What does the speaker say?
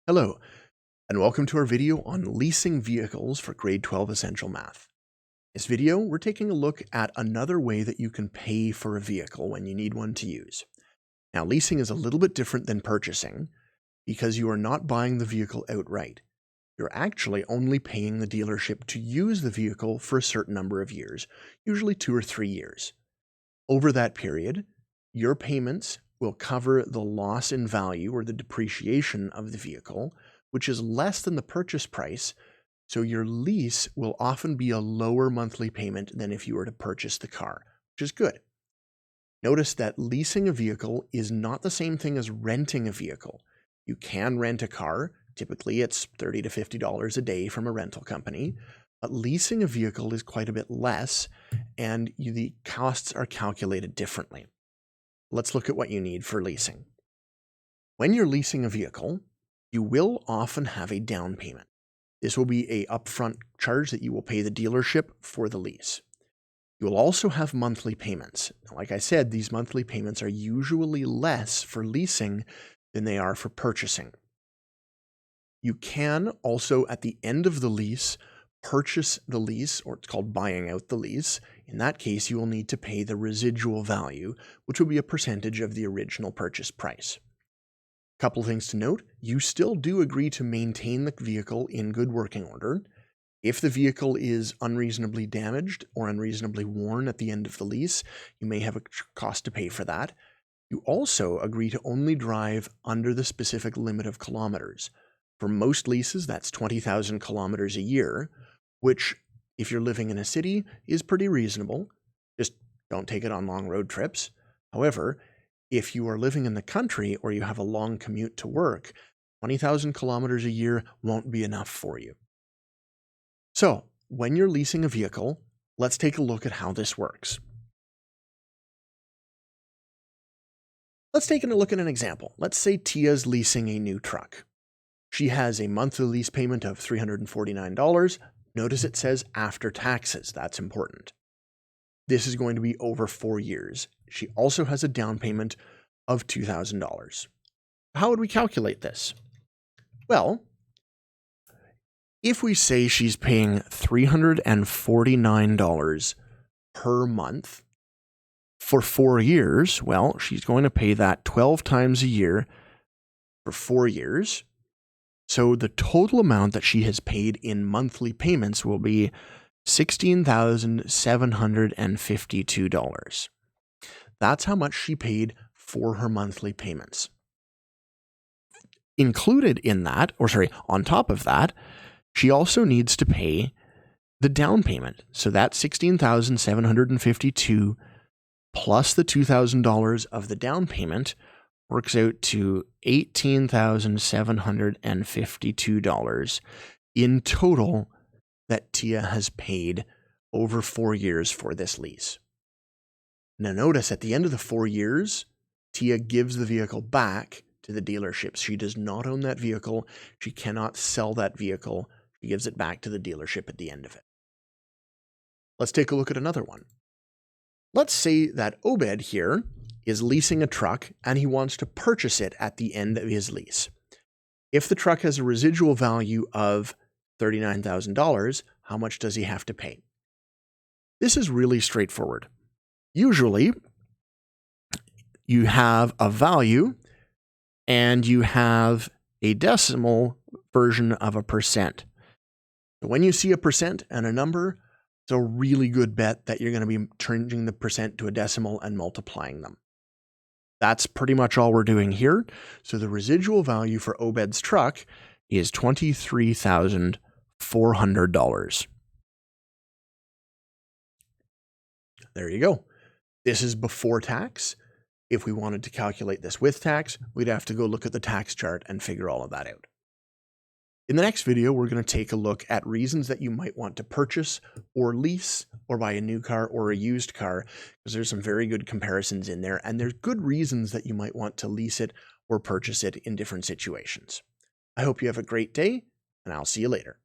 Hello, and welcome to our video on leasing vehicles for grade 12 essential math. In this video, we're taking a look at another way that you can pay for a vehicle when you need one to use. Now, leasing is a little bit different than purchasing because you are not buying the vehicle outright. You're actually only paying the dealership to use the vehicle for a certain number of years, usually 2 or 3 years. Over that period, your payments will cover the loss in value or the depreciation of the vehicle, which is less than the purchase price, so your lease will often be a lower monthly payment than if you were to purchase the car, which is good. Notice that leasing a vehicle is not the same thing as renting a vehicle. You can rent a car, typically it's $30 to $50 a day from a rental company, but leasing a vehicle is quite a bit less, and the costs are calculated differently. Let's look at what you need for leasing. When you're leasing a vehicle, you will often have a down payment. This will be an upfront charge that you will pay the dealership for the lease. You will also have monthly payments. Like I said, these monthly payments are usually less for leasing than they are for purchasing. You can also, at the end of the lease, purchase the lease, or it's called buying out the lease. In that case, you will need to pay the residual value, which will be a percentage of the original purchase price. A couple things to note: you still do agree to maintain the vehicle in good working order. If the vehicle is unreasonably damaged or unreasonably worn at the end of the lease, you may have a cost to pay for that. You also agree to only drive under the specific limit of kilometers. For most leases, that's 20,000 kilometers a year, which, if you're living in a city, is pretty reasonable. Just don't take it on long road trips. However, if you are living in the country or you have a long commute to work, 20,000 kilometers a year won't be enough for you. So, when you're leasing a vehicle, let's take a look at how this works. Let's take a look at an example. Let's say Tia's leasing a new truck. She has a monthly lease payment of $349. Notice it says after taxes. That's important. This is going to be over 4 years. She also has a down payment of $2,000. How would we calculate this? Well, if we say she's paying $349 per month for 4 years, well, she's going to pay that 12 times a year for 4 years. So the total amount that she has paid in monthly payments will be $16,752. That's how much she paid for her monthly payments. Included in that, on top of that, she also needs to pay the down payment. So that $16,752 plus the $2,000 of the down payment works out to $18,752 in total that Tia has paid over 4 years for this lease. Now notice at the end of the 4 years, Tia gives the vehicle back to the dealership. She does not own that vehicle. She cannot sell that vehicle. She gives it back to the dealership at the end of it. Let's take a look at another one. Let's say that Obed here is leasing a truck and he wants to purchase it at the end of his lease. If the truck has a residual value of $39,000, how much does he have to pay? This is really straightforward. Usually, you have a value and you have a decimal version of a percent. When you see a percent and a number, it's a really good bet that you're going to be changing the percent to a decimal and multiplying them. That's pretty much all we're doing here. So the residual value for Obed's truck is $23,400. There you go. This is before tax. If we wanted to calculate this with tax, we'd have to go look at the tax chart and figure all of that out. In the next video, we're going to take a look at reasons that you might want to purchase or lease or buy a new car or a used car, because there's some very good comparisons in there, and there's good reasons that you might want to lease it or purchase it in different situations. I hope you have a great day, and I'll see you later.